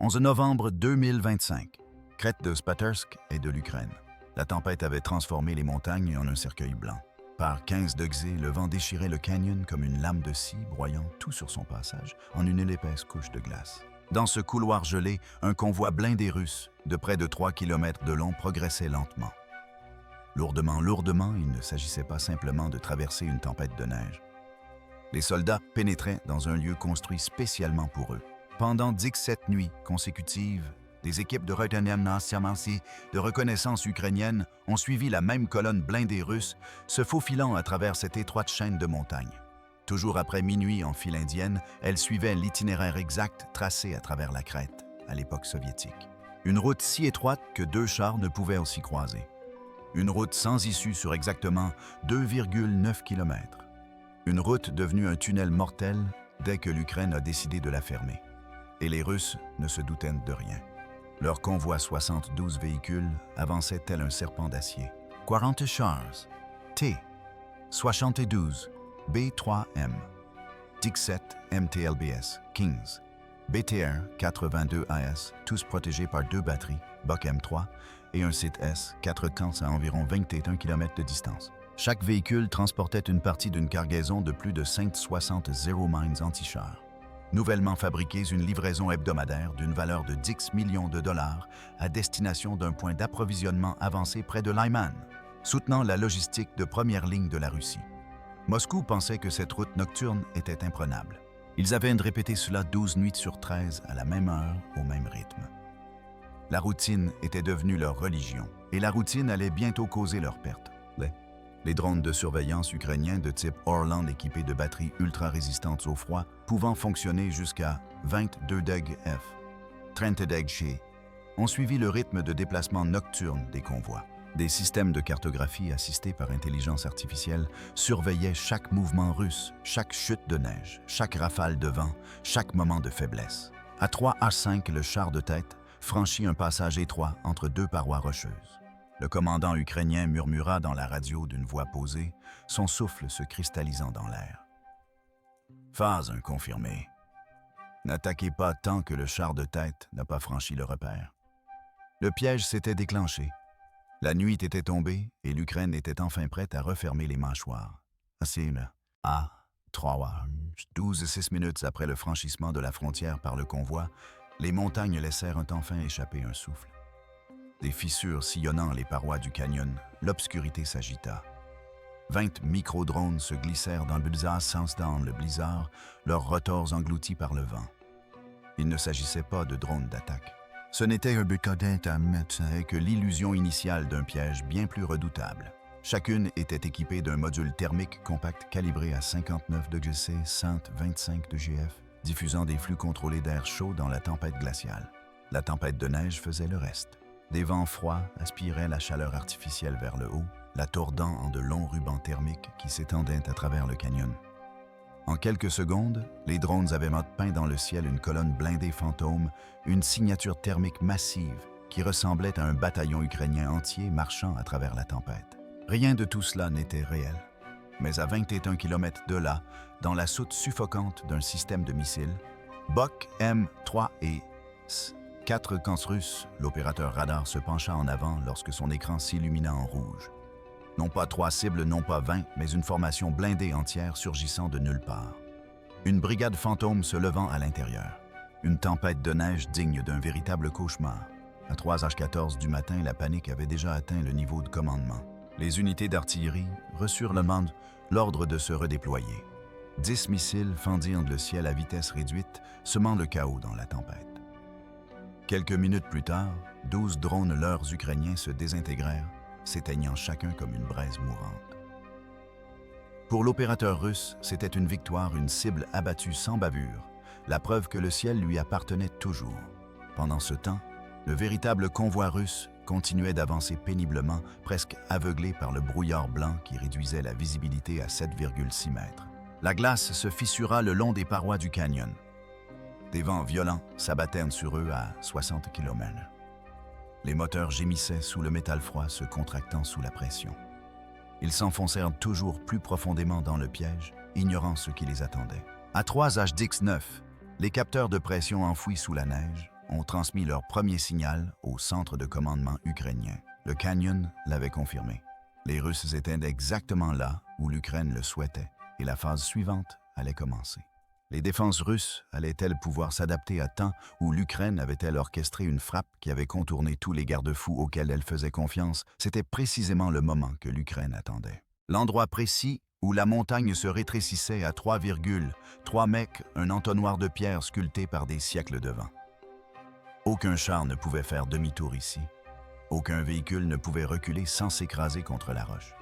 11 novembre 2025. Crête de Spatersk et de l'Ukraine. La tempête avait transformé les montagnes en un cercueil blanc. Par 15 degrés, le vent déchirait le canyon comme une lame de scie, broyant tout sur son passage en une épaisse couche de glace. Dans ce couloir gelé, un convoi blindé russe, de près de 3 km de long, progressait lentement. Lourdement, il ne s'agissait pas simplement de traverser une tempête de neige. Les soldats pénétraient dans un lieu construit spécialement pour eux. Pendant 17 nuits consécutives, des équipes de reconnaissance ukrainienne ont suivi la même colonne blindée russe, se faufilant à travers cette étroite chaîne de montagnes. Toujours après minuit en file indienne, elle suivait l'itinéraire exact tracé à travers la Crète, à l'époque soviétique. Une route si étroite que 2 chars ne pouvaient s'y croiser. Une route sans issue sur exactement 2,9 km. Une route devenue un tunnel mortel dès que l'Ukraine a décidé de la fermer. Et les Russes ne se doutaient de rien. Leur convoi 72 véhicules avançait tel un serpent d'acier. 40 chars, T, 72, B3M, 17 MTLBS, Kings, BTR 82 AS, tous protégés par 2 batteries, Buck M3, et un site S, 4 camps à environ 21 km de distance. Chaque véhicule transportait une partie d'une cargaison de plus de 560 Zero Mines anti-chars. Nouvellement fabriqués, une livraison hebdomadaire d'une valeur de 10 millions de dollars à destination d'un point d'approvisionnement avancé près de Lyman, soutenant la logistique de première ligne de la Russie. Moscou pensait que cette route nocturne était imprenable. Ils avaient répété cela 12 nuits sur 13 à la même heure, au même rythme. La routine était devenue leur religion, et la routine allait bientôt causer leur perte. Les drones de surveillance ukrainiens de type Orlan équipés de batteries ultra-résistantes au froid, pouvant fonctionner jusqu'à 22 deg F, 30 deg G, ont suivi le rythme de déplacement nocturne des convois. Des systèmes de cartographie assistés par intelligence artificielle surveillaient chaque mouvement russe, chaque chute de neige, chaque rafale de vent, chaque moment de faiblesse. À 3H5, le char de tête franchit un passage étroit entre 2 parois rocheuses. Le commandant ukrainien murmura dans la radio d'une voix posée, son souffle se cristallisant dans l'air. « Phase confirmée. N'attaquez pas tant que le char de tête n'a pas franchi le repère. » Le piège s'était déclenché. La nuit était tombée et l'Ukraine était enfin prête à refermer les mâchoires. À 12 minutes après le franchissement de la frontière par le convoi, les montagnes laissèrent enfin échapper un souffle. Des fissures sillonnant les parois du canyon, l'obscurité s'agita. 20 micro-drones se glissèrent dans le blizzard, leurs rotors engloutis par le vent. Il ne s'agissait pas de drones d'attaque. Ce n'était que l'illusion initiale d'un piège bien plus redoutable. Chacune était équipée d'un module thermique compact calibré à 59 degrés C, 125 de GF, diffusant des flux contrôlés d'air chaud dans la tempête glaciale. La tempête de neige faisait le reste. Des vents froids aspiraient la chaleur artificielle vers le haut, la tordant en de longs rubans thermiques qui s'étendaient à travers le canyon. En quelques secondes, les drones avaient peint dans le ciel une colonne blindée fantôme, une signature thermique massive qui ressemblait à un bataillon ukrainien entier marchant à travers la tempête. Rien de tout cela n'était réel. Mais à 21 km de là, dans la soute suffocante d'un système de missiles, Buck M3 et 4 camps russes, l'opérateur radar se pencha en avant lorsque son écran s'illumina en rouge. Non pas 3 cibles, non pas 20, mais une formation blindée entière surgissant de nulle part. Une brigade fantôme se levant à l'intérieur. Une tempête de neige digne d'un véritable cauchemar. À 3h14 du matin, la panique avait déjà atteint le niveau de commandement. Les unités d'artillerie reçurent l'ordre de se redéployer. 10 missiles fendirent le ciel à vitesse réduite, semant le chaos dans la tempête. Quelques minutes plus tard, 12 drones leurres ukrainiens se désintégrèrent, s'éteignant chacun comme une braise mourante. Pour l'opérateur russe, c'était une victoire, une cible abattue sans bavure, la preuve que le ciel lui appartenait toujours. Pendant ce temps, le véritable convoi russe continuait d'avancer péniblement, presque aveuglé par le brouillard blanc qui réduisait la visibilité à 7,6 mètres. La glace se fissura le long des parois du canyon. Des vents violents s'abattèrent sur eux à 60 km. Les moteurs gémissaient sous le métal froid se contractant sous la pression. Ils s'enfoncèrent toujours plus profondément dans le piège, ignorant ce qui les attendait. À 3H9, les capteurs de pression enfouis sous la neige ont transmis leur premier signal au centre de commandement ukrainien. Le Canyon l'avait confirmé. Les Russes étaient exactement là où l'Ukraine le souhaitait et la phase suivante allait commencer. Les défenses russes allaient-elles pouvoir s'adapter à temps où l'Ukraine avait-elle orchestré une frappe qui avait contourné tous les garde-fous auxquels elle faisait confiance? C'était précisément le moment que l'Ukraine attendait. L'endroit précis où la montagne se rétrécissait à 3,3 mètres, un entonnoir de pierre sculpté par des siècles de vent. Aucun char ne pouvait faire demi-tour ici. Aucun véhicule ne pouvait reculer sans s'écraser contre la roche.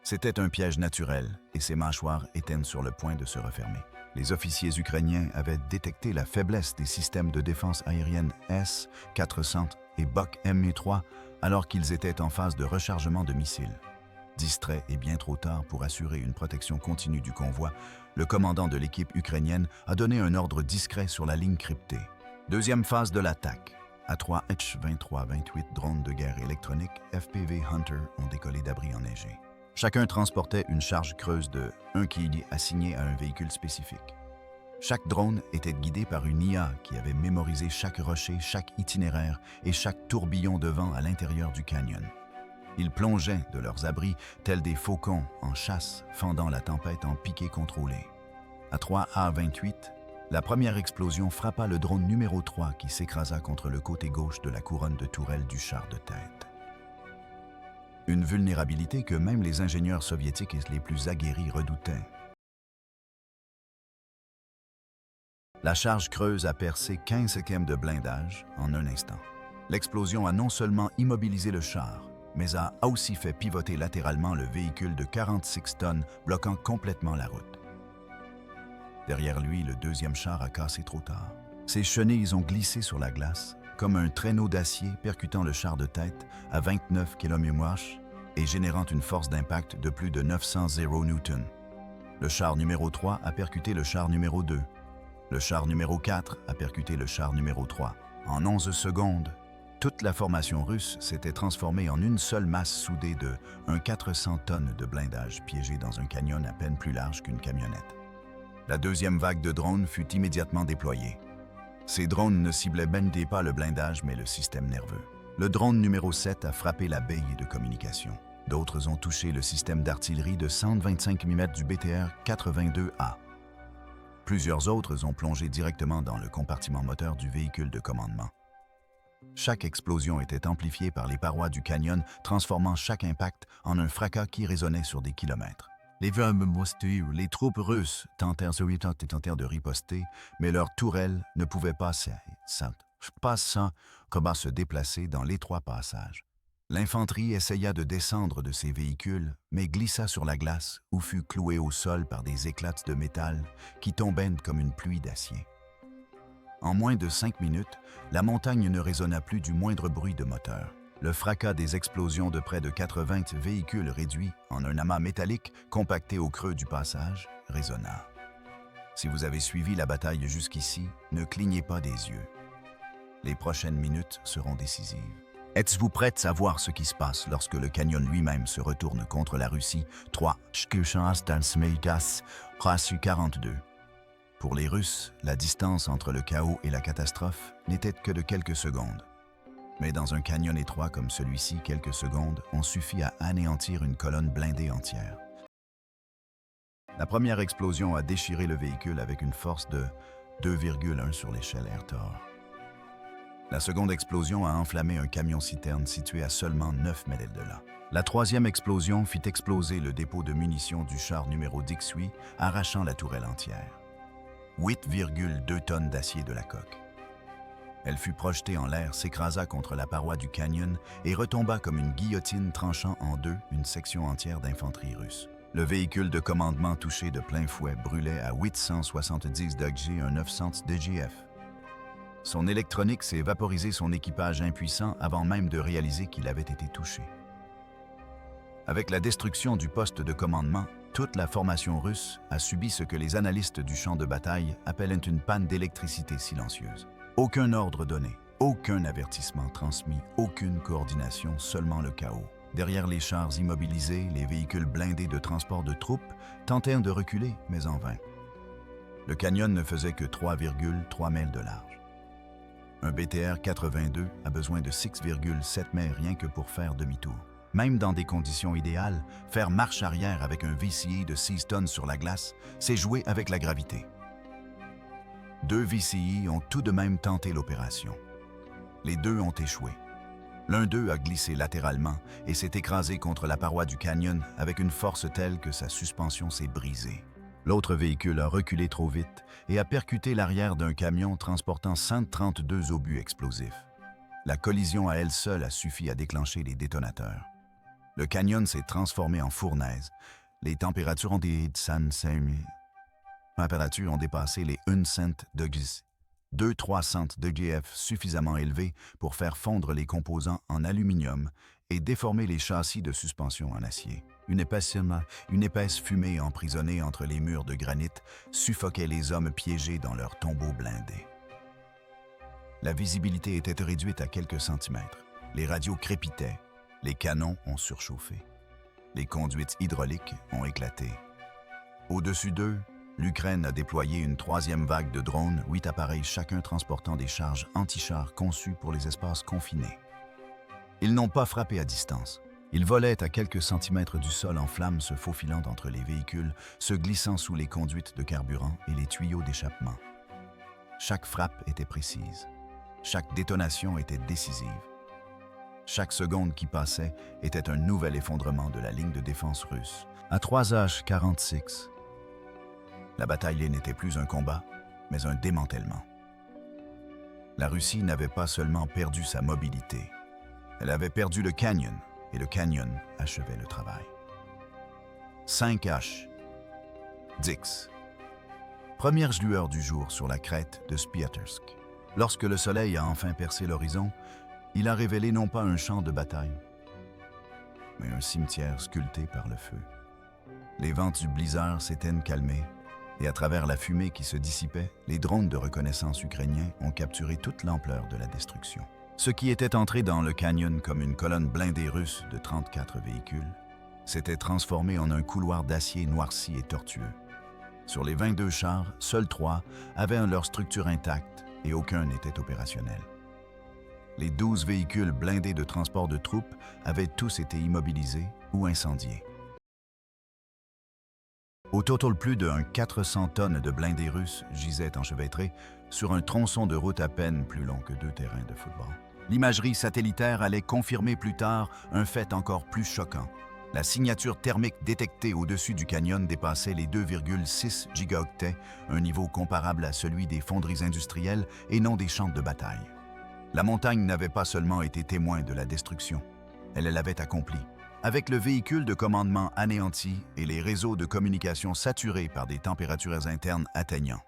C'était un piège naturel et ses mâchoires étaient sur le point de se refermer. Les officiers ukrainiens avaient détecté la faiblesse des systèmes de défense aérienne S-400 et Buk M3 alors qu'ils étaient en phase de rechargement de missiles. Distrait et bien trop tard pour assurer une protection continue du convoi, le commandant de l'équipe ukrainienne a donné un ordre discret sur la ligne cryptée. Deuxième phase de l'attaque. A3 H-23-28 drones de guerre électronique FPV Hunter ont décollé d'abris enneigés. Chacun transportait une charge creuse de 1 kg assignée à un véhicule spécifique. Chaque drone était guidé par une IA qui avait mémorisé chaque rocher, chaque itinéraire et chaque tourbillon de vent à l'intérieur du canyon. Ils plongeaient de leurs abris tels des faucons en chasse, fendant la tempête en piqué contrôlé. À 3A28, la première explosion frappa le drone numéro 3 qui s'écrasa contre le côté gauche de la couronne de tourelle du char de tête. Une vulnérabilité que même les ingénieurs soviétiques les plus aguerris redoutaient. La charge creuse a percé 15 km de blindage en un instant. L'explosion a non seulement immobilisé le char, mais a aussi fait pivoter latéralement le véhicule de 46 tonnes, bloquant complètement la route. Derrière lui, le deuxième char a cassé trop tard. Ses chenilles ont glissé sur la glace, comme un traîneau d'acier percutant le char de tête à 29 km/h et générant une force d'impact de plus de 900 Newton. Le char numéro 3 a percuté le char numéro 2. Le char numéro 4 a percuté le char numéro 3. En 11 secondes, toute la formation russe s'était transformée en une seule masse soudée de 400 tonnes de blindage piégé dans un canyon à peine plus large qu'une camionnette. La deuxième vague de drones fut immédiatement déployée. Ces drones ne ciblaient même pas le blindage, mais le système nerveux. Le drone numéro 7 a frappé la baie de communication. D'autres ont touché le système d'artillerie de 125 mm du BTR-82A. Plusieurs autres ont plongé directement dans le compartiment moteur du véhicule de commandement. Chaque explosion était amplifiée par les parois du canyon, transformant chaque impact en un fracas qui résonnait sur des kilomètres. Les troupes russes tentèrent de riposter, mais leurs tourelles ne pouvaient pas se déplacer dans l'étroit passage. L'infanterie essaya de descendre de ses véhicules, mais glissa sur la glace ou fut clouée au sol par des éclats de métal qui tombaient comme une pluie d'acier. En moins de 5 minutes, la montagne ne résonna plus du moindre bruit de moteur. Le fracas des explosions de près de 80 véhicules réduits en un amas métallique compacté au creux du passage résonna. Si vous avez suivi la bataille jusqu'ici, ne clignez pas des yeux. Les prochaines minutes seront décisives. Êtes-vous prêts à voir ce qui se passe lorsque le canyon lui-même se retourne contre la Russie? 3. 42. Pour les Russes, la distance entre le chaos et la catastrophe n'était que de quelques secondes. Mais dans un canyon étroit comme celui-ci, quelques secondes ont suffi à anéantir une colonne blindée entière. La première explosion a déchiré le véhicule avec une force de 2,1 sur l'échelle Airtor. La seconde explosion a enflammé un camion-citerne situé à seulement 9 mètres de là. La troisième explosion fit exploser le dépôt de munitions du char numéro 18, arrachant la tourelle entière. 8,2 tonnes d'acier de la coque. Elle fut projetée en l'air, s'écrasa contre la paroi du canyon et retomba comme une guillotine tranchant en deux une section entière d'infanterie russe. Le véhicule de commandement touché de plein fouet brûlait à 870 degrés, un 900 DGF. Son électronique s'est vaporisé son équipage impuissant avant même de réaliser qu'il avait été touché. Avec la destruction du poste de commandement, toute la formation russe a subi ce que les analystes du champ de bataille appellent une panne d'électricité silencieuse. Aucun ordre donné, aucun avertissement transmis, aucune coordination, seulement le chaos. Derrière les chars immobilisés, les véhicules blindés de transport de troupes tentèrent de reculer, mais en vain. Le canyon ne faisait que 3,3 miles de large. Un BTR 82 a besoin de 6,7 mètres rien que pour faire demi-tour. Même dans des conditions idéales, faire marche arrière avec un VCE de 6 tonnes sur la glace, c'est jouer avec la gravité. 2 VCE ont tout de même tenté l'opération. Les deux ont échoué. L'un d'eux a glissé latéralement et s'est écrasé contre la paroi du canyon avec une force telle que sa suspension s'est brisée. L'autre véhicule a reculé trop vite et a percuté l'arrière d'un camion transportant 132 obus explosifs. La collision à elle seule a suffi à déclencher les détonateurs. Le canyon s'est transformé en fournaise. Les températures ont dépassé les 1 cent degrés. 2-3 degrés F suffisamment élevés pour faire fondre les composants en aluminium et déformer les châssis de suspension en acier. Une épaisse fumée emprisonnée entre les murs de granit suffoquait les hommes piégés dans leurs tombeaux blindés. La visibilité était réduite à quelques centimètres. Les radios crépitaient. Les canons ont surchauffé. Les conduites hydrauliques ont éclaté. Au-dessus d'eux, l'Ukraine a déployé une troisième vague de drones, 8 appareils chacun transportant des charges anti-chars conçues pour les espaces confinés. Ils n'ont pas frappé à distance. Ils volaient à quelques centimètres du sol en flammes, se faufilant entre les véhicules, se glissant sous les conduites de carburant et les tuyaux d'échappement. Chaque frappe était précise. Chaque détonation était décisive. Chaque seconde qui passait était un nouvel effondrement de la ligne de défense russe. À 3h46, la bataille n'était plus un combat, mais un démantèlement. La Russie n'avait pas seulement perdu sa mobilité, elle avait perdu le canyon, et le canyon achevait le travail. 5H. Dix. Première lueur du jour sur la crête de Spiatersk. Lorsque le soleil a enfin percé l'horizon, il a révélé non pas un champ de bataille, mais un cimetière sculpté par le feu. Les vents du blizzard s'étaient calmés, et à travers la fumée qui se dissipait, les drones de reconnaissance ukrainiens ont capturé toute l'ampleur de la destruction. Ce qui était entré dans le canyon comme une colonne blindée russe de 34 véhicules s'était transformé en un couloir d'acier noirci et tortueux. Sur les 22 chars, seuls 3 avaient leur structure intacte et aucun n'était opérationnel. Les 12 véhicules blindés de transport de troupes avaient tous été immobilisés ou incendiés. Au total, plus de 400 tonnes de blindés russes gisaient enchevêtrés sur un tronçon de route à peine plus long que 2 terrains de football. L'imagerie satellitaire allait confirmer plus tard un fait encore plus choquant. La signature thermique détectée au-dessus du canyon dépassait les 2,6 gigaoctets, un niveau comparable à celui des fonderies industrielles et non des champs de bataille. La montagne n'avait pas seulement été témoin de la destruction, elle l'avait accomplie. Avec le véhicule de commandement anéanti et les réseaux de communication saturés par des températures internes atteignant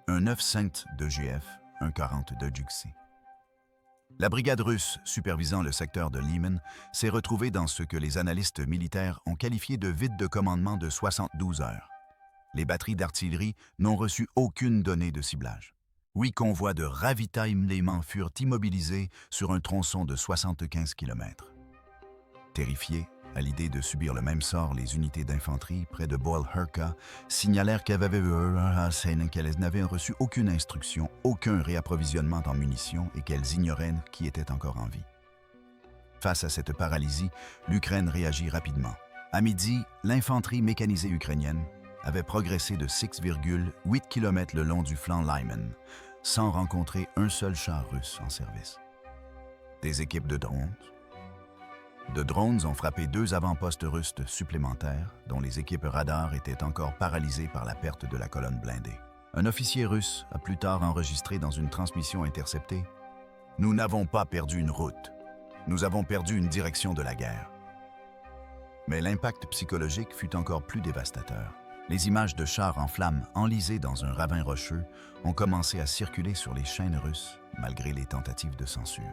un 9,5 de GF, un 40 de GC. La brigade russe supervisant le secteur de Lyman s'est retrouvée dans ce que les analystes militaires ont qualifié de vide de commandement de 72 heures. Les batteries d'artillerie n'ont reçu aucune donnée de ciblage. 8 convois de ravitaillement furent immobilisés sur un tronçon de 75 km. Terrifiés, à l'idée de subir le même sort, les unités d'infanterie près de Boyle-Herka signalèrent qu'elles n'avaient reçu aucune instruction, aucun réapprovisionnement en munitions et qu'elles ignoraient qui était encore en vie. Face à cette paralysie, l'Ukraine réagit rapidement. À midi, l'infanterie mécanisée ukrainienne avait progressé de 6,8 km le long du flanc Lyman, sans rencontrer un seul char russe en service. Des équipes de drones ont frappé 2 avant-postes russes supplémentaires, dont les équipes radars étaient encore paralysées par la perte de la colonne blindée. Un officier russe a plus tard enregistré dans une transmission interceptée « Nous n'avons pas perdu une route, nous avons perdu une direction de la guerre ». Mais l'impact psychologique fut encore plus dévastateur. Les images de chars en flammes enlisés dans un ravin rocheux ont commencé à circuler sur les chaînes russes, malgré les tentatives de censure.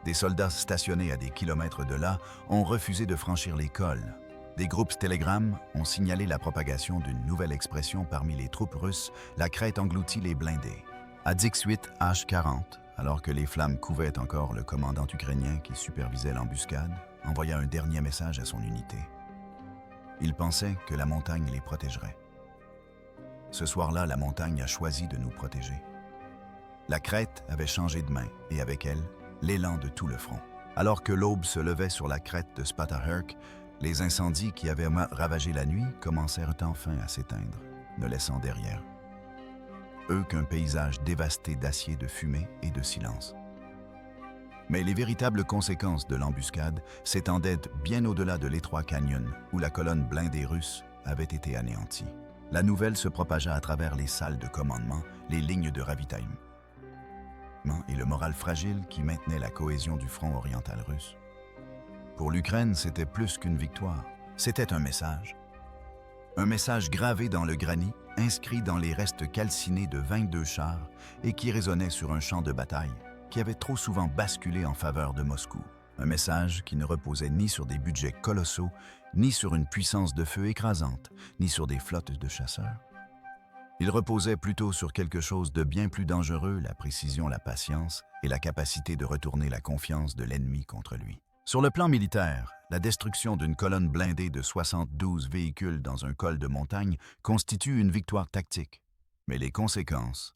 Des soldats stationnés à des kilomètres de là ont refusé de franchir les cols. Des groupes Telegram ont signalé la propagation d'une nouvelle expression parmi les troupes russes, la crête engloutit les blindés. À 18h40, alors que les flammes couvaient encore, le commandant ukrainien qui supervisait l'embuscade envoya un dernier message à son unité. Il pensait que la montagne les protégerait. Ce soir-là, la montagne a choisi de nous protéger. La crête avait changé de main et avec elle, l'élan de tout le front. Alors que l'aube se levait sur la crête de Spataherc, les incendies qui avaient ravagé la nuit commencèrent enfin à s'éteindre, ne laissant derrière eux qu'un paysage dévasté d'acier, de fumée et de silence. Mais les véritables conséquences de l'embuscade s'étendaient bien au-delà de l'étroit canyon où la colonne blindée russe avait été anéantie. La nouvelle se propagea à travers les salles de commandement, les lignes de ravitaillement et le moral fragile qui maintenait la cohésion du front oriental russe. Pour l'Ukraine, c'était plus qu'une victoire, c'était un message. Un message gravé dans le granit, inscrit dans les restes calcinés de 22 chars et qui résonnait sur un champ de bataille qui avait trop souvent basculé en faveur de Moscou. Un message qui ne reposait ni sur des budgets colossaux, ni sur une puissance de feu écrasante, ni sur des flottes de chasseurs. Il reposait plutôt sur quelque chose de bien plus dangereux, la précision, la patience et la capacité de retourner la confiance de l'ennemi contre lui. Sur le plan militaire, la destruction d'une colonne blindée de 72 véhicules dans un col de montagne constitue une victoire tactique. Mais les conséquences,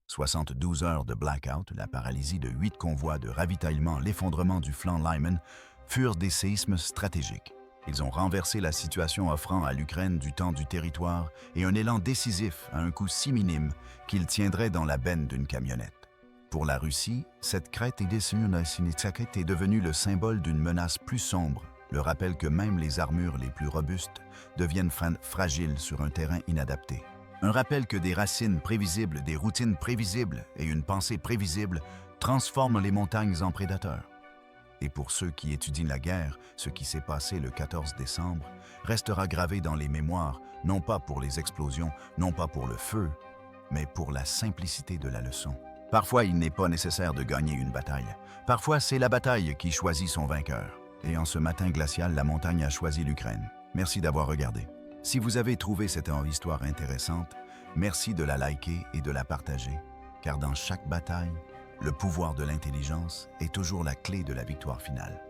72 heures de blackout, la paralysie de 8 convois de ravitaillement, l'effondrement du flanc Lyman, furent des séismes stratégiques. Ils ont renversé la situation, offrant à l'Ukraine du temps, du territoire et un élan décisif à un coût si minime qu'il tiendrait dans la benne d'une camionnette. Pour la Russie, cette crête est devenue le symbole d'une menace plus sombre, le rappel que même les armures les plus robustes deviennent fragiles sur un terrain inadapté. Un rappel que des racines prévisibles, des routines prévisibles et une pensée prévisible transforment les montagnes en prédateurs. Et pour ceux qui étudient la guerre, ce qui s'est passé le 14 décembre restera gravé dans les mémoires, non pas pour les explosions, non pas pour le feu, mais pour la simplicité de la leçon. Parfois, il n'est pas nécessaire de gagner une bataille. Parfois, c'est la bataille qui choisit son vainqueur. Et en ce matin glacial, la montagne a choisi l'Ukraine. Merci d'avoir regardé. Si vous avez trouvé cette histoire intéressante, merci de la liker et de la partager, car dans chaque bataille, le pouvoir de l'intelligence est toujours la clé de la victoire finale.